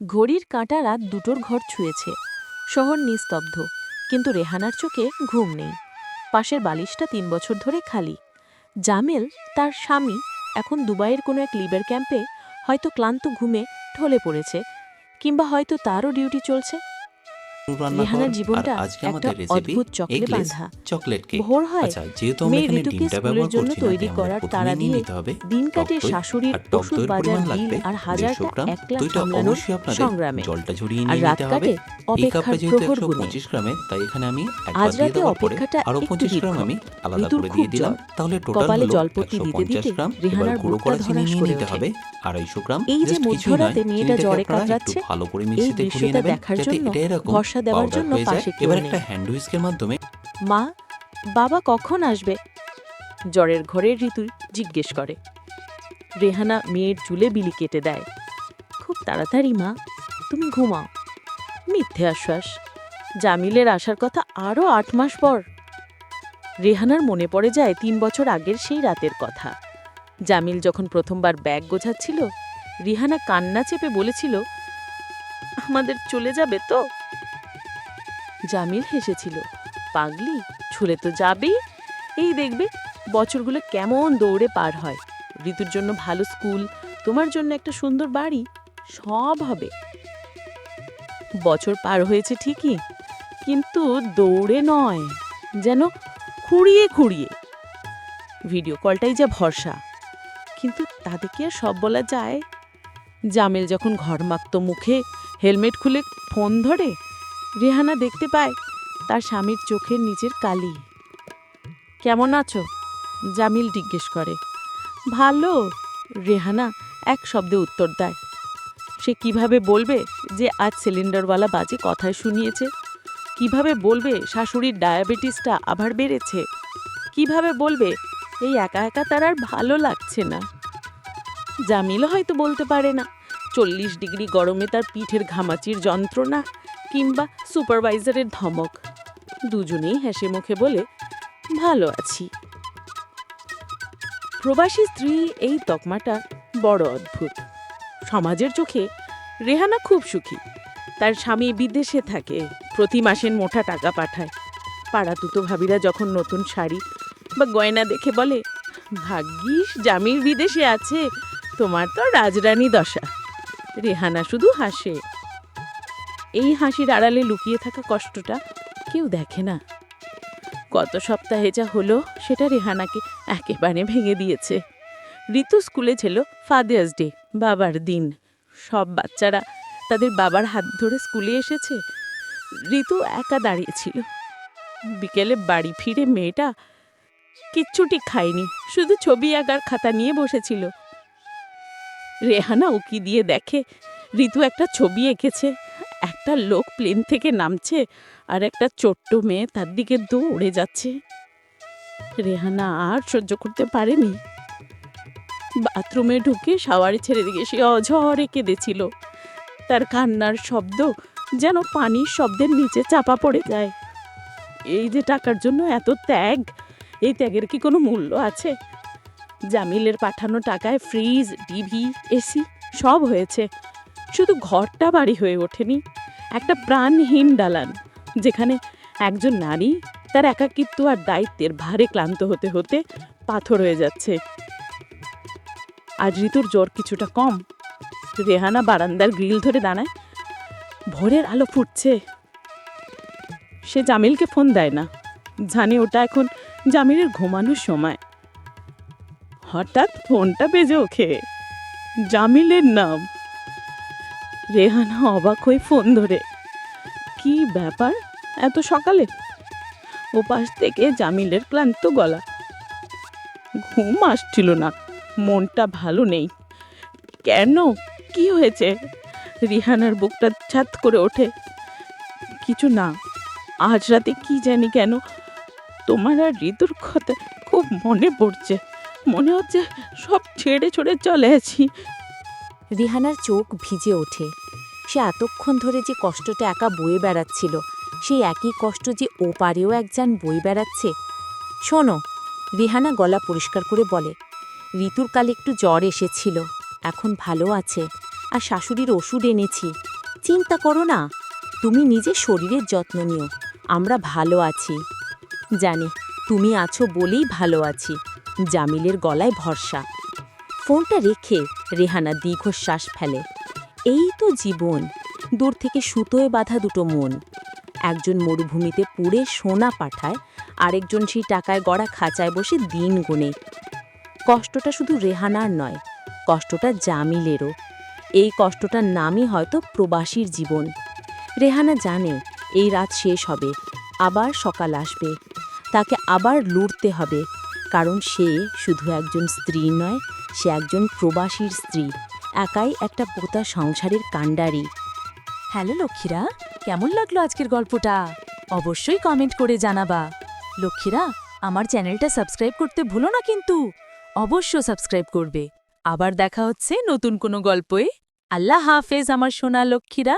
ঘড়ির কাঁটা রাত দুটোর ঘর ছুঁয়েছে। শহর নিস্তব্ধ, কিন্তু রেহানার চোখে ঘুম নেই। পাশের বালিশটা ৩ বছর ধরে খালি। জামেল, তার স্বামী, এখন দুবাইয়ের কোনো এক লিবার ক্যাম্পে হয়তো ক্লান্ত ঘুমে ঢলে পড়েছে, কিংবা হয়তো তারও ডিউটি চলছে। রেহানার জীবনটা একটা অদ্ভুত চক্রে বাঁধা। ভোর হয়, মেয়ে ঋতুকে স্কুলের জন্য তৈরি করার তাড়া দিয়ে দিন কাটে শাশুড়ির ওষুধ বাজার বিল আর হাজারটা একলা সামলানোর সংগ্রামে। আর রাত কাটে অপেক্ষার প্রহর গুনে। আজ রাতে অপেক্ষাটা একটু দীর্ঘ। ঋতুর খুব জ্বর, কপালে জলপট্টি দিতে দিতে রেহানার বুকটা ধরাস করে ওঠে। এই যে মধ্যরাতে মেয়েটা জ্বরে কাতরাচ্ছে, এই দৃশ্যটা দেখার জন্য, ভরসা দেওয়ার জন্য পাশে কেউ নেই। মা, বাবা কখন আসবে? জ্বরের ঘরের ঋতু জিজ্ঞেস করে। রেহানা মেয়ের চুলে বিলি কেটে দেয়। খুব তাড়াতাড়ি মা, তুমি ঘুমাও। মিথ্যে আশ্বাস। জামিলের আসার কথা আরও ৮ মাস পর। রেহানার মনে পড়ে যায় ৩ বছর আগের সেই রাতের কথা। জামিল যখন প্রথমবার ব্যাগ গোছাচ্ছিল, রিহানা কান্না চেপে বলেছিল, আমাদের চলে যাবে তো? জামিল হেসেছিল, পাগলি, চলে তো যাবেই। এই দেখবে বছরগুলো কেমন দৌড়ে পার হয়। ঋতুর জন্য ভালো স্কুল, তোমার জন্য একটা সুন্দর বাড়ি, সব হবে। বছর পার হয়েছে ঠিকই, কিন্তু দৌড়ে নয়, যেন খুঁড়িয়ে খুঁড়িয়ে। ভিডিও কলটাই যা ভরসা, কিন্তু তাতে কি আর সব বলা যায়? জামিল যখন ঘরমাক্ত মুখে হেলমেট খুলে ফোন ধরে, রেহানা দেখতে পায় তার স্বামীর চোখের নিচের কালি। কেমন আছো? জামিল জিজ্ঞেস করে। ভালো, রেহানা এক শব্দে উত্তর দেয়। সে কিভাবে বলবে যে আজ সিলিন্ডারওয়ালা বাজে কথায় শুনিয়েছে? কিভাবে বলবে শাশুড়ির ডায়াবেটিসটা আবার বেড়েছে? কিভাবে বলবে এই একা একা তার আর ভালো লাগছে না? জামিল হয়তো বলতে পারে না ৪০ ডিগ্রি গরমে তার পিঠের ঘামাচির যন্ত্রণা, কিংবা সুপারভাইজারের ধমক। দুজনেই হেসে মুখে বলে, ভালো আছি। প্রবাসী স্ত্রী এই তকমাটা বড় অদ্ভুত। সমাজের চোখে রেহানা খুব সুখী। তার স্বামী বিদেশে থাকে, প্রতি মাসের মোটা টাকা পাঠায়। পাড়া তুতো ভাবিরা যখন নতুন শাড়ি বা গয়না দেখে বলে, ভাগ্যিস জামিল বিদেশে আছে, তোমার তো রাজরানী দশা। রেহানা শুধু হাসে। এই হাসির আড়ালে লুকিয়ে থাকা কষ্টটা কেউ দেখে না। গত সপ্তাহে যা হলো সেটা রেহানাকে একেবারে ভেঙে দিয়েছে। ঋতু স্কুলে ছিল ফাদার্স ডে, বাবার দিন। সব বাচ্চারা তাদের বাবার হাত ধরে স্কুলে এসেছে। ঋতু একা দাঁড়িয়েছিল। বিকেলে বাড়ি ফিরে মেয়েটা কিচ্ছুটি খায়নি, শুধু ছবি আঁকার খাতা নিয়ে বসেছিল। রেহানা উকি দিয়ে দেখে ঋতু একটা ছবি এঁকেছে। একটা লোক প্লেন থেকে নামছে আর একটা ছোট্ট মেয়ে তার দিকে দৌড়ে যাচ্ছে। রেহানা আর সহ্য করতে পারেনি। বাথরুমে ঢুকে শাওয়ারে ছেড়ে দিয়ে সে অঝরে কেঁদেছিল। তার কান্নার শব্দ যেন পানির শব্দের নিচে চাপা পড়ে যায়। এই যে টাকার জন্য এত ত্যাগ, এই ত্যাগের কি কোনো মূল্য আছে? জামিলের পাঠানো টাকায় ফ্রিজ, টিভি, এসি সব হয়েছে, শুধু ঘরটা বাড়ি হয়ে ওঠেনি। একটা প্রাণহীন দালান, যেখানে একজন নারী তার একাকিত্ব আর দায়িত্বের ভারে ক্লান্ত হতে হতে পাথর হয়ে যাচ্ছে। আজ ঋতুর জ্বর কিছুটা কম। রেহানা বারান্দার গ্রিল ধরে দাঁড়ায়। ভোরের আলো ফুটছে। সে জামিলকে ফোন দেয় না, জানে ওটা এখন জামিলের ঘুমানোর সময়। হঠাৎ ফোনটা বেজে ওঠে, জামিলের নাম। রেহানা অবাক হয়ে ফোন ধরে। কি ব্যাপার এত সকালে? ওপাশ থেকে জামিলের ক্লান্ত গলা। ঘুম আসছিল না, মনটা ভালো নেই। কেন, কি হয়েছে? রিহানার বুকটা ছাত করে ওঠে। কিছু না, আজ রাতে কি জানি কেন তোমার আর ঋতুর কথা খুব মনে পড়ছে। মনে হচ্ছে সব ছেড়ে ছড়ে চলে আছি। রিহানার চোখ ভিজে ওঠে। সে এতক্ষণ ধরে যে কষ্টটা একা বয়ে বেড়াচ্ছিল, সেই একই কষ্ট যে ও পারেও একজন বয়ে বেড়াচ্ছে। শোনো, রিহানা গলা পরিষ্কার করে বলে, ঋতুর কাল একটু জ্বর এসেছিল, এখন ভালো আছে। আর শাশুড়ির ওষুধ এনেছি। চিন্তা করো না, তুমি নিজে শরীরের যত্ন নিও, আমরা ভালো আছি। জানি তুমি আছো বলেই ভালো আছি। জামিলের গলায় ভরসা। ফোনটা রেখে রেহানা দীর্ঘশ্বাস ফেলে। এই তো জীবন, দূর থেকে সুতোয় বাঁধা দুটো মন। একজন মরুভূমিতে পুড়ে সোনা পাঠায়, আরেকজন সেই টাকায় গড়া খাঁচায় বসে দিন গুনে। কষ্টটা শুধু রেহানার নয়, কষ্টটা জামিলেরও। এই কষ্টটার নামই হয়তো প্রবাসীর জীবন। রেহানা জানে এই রাত শেষ হবে, আবার সকাল আসবে, তাকে আবার লড়তে হবে, কারণ সে শুধু একজন স্ত্রী নয়, সে একজন প্রবাসীর স্ত্রী, একাই একটা পোতা সংসারের কাণ্ডারি। হ্যালো লক্ষ্মীরা, কেমন লাগলো আজকের গল্পটা? অবশ্যই কমেন্ট করে জানাবা। লক্ষ্মীরা, আমার চ্যানেলটা সাবস্ক্রাইব করতে ভুলো না কিন্তু। অবশ্য সাবস্ক্রাইব করবে। আবার দেখা হচ্ছে নতুন কোনো গল্পে। আল্লাহ হাফেজ আমার সোনা লক্ষ্মীরা।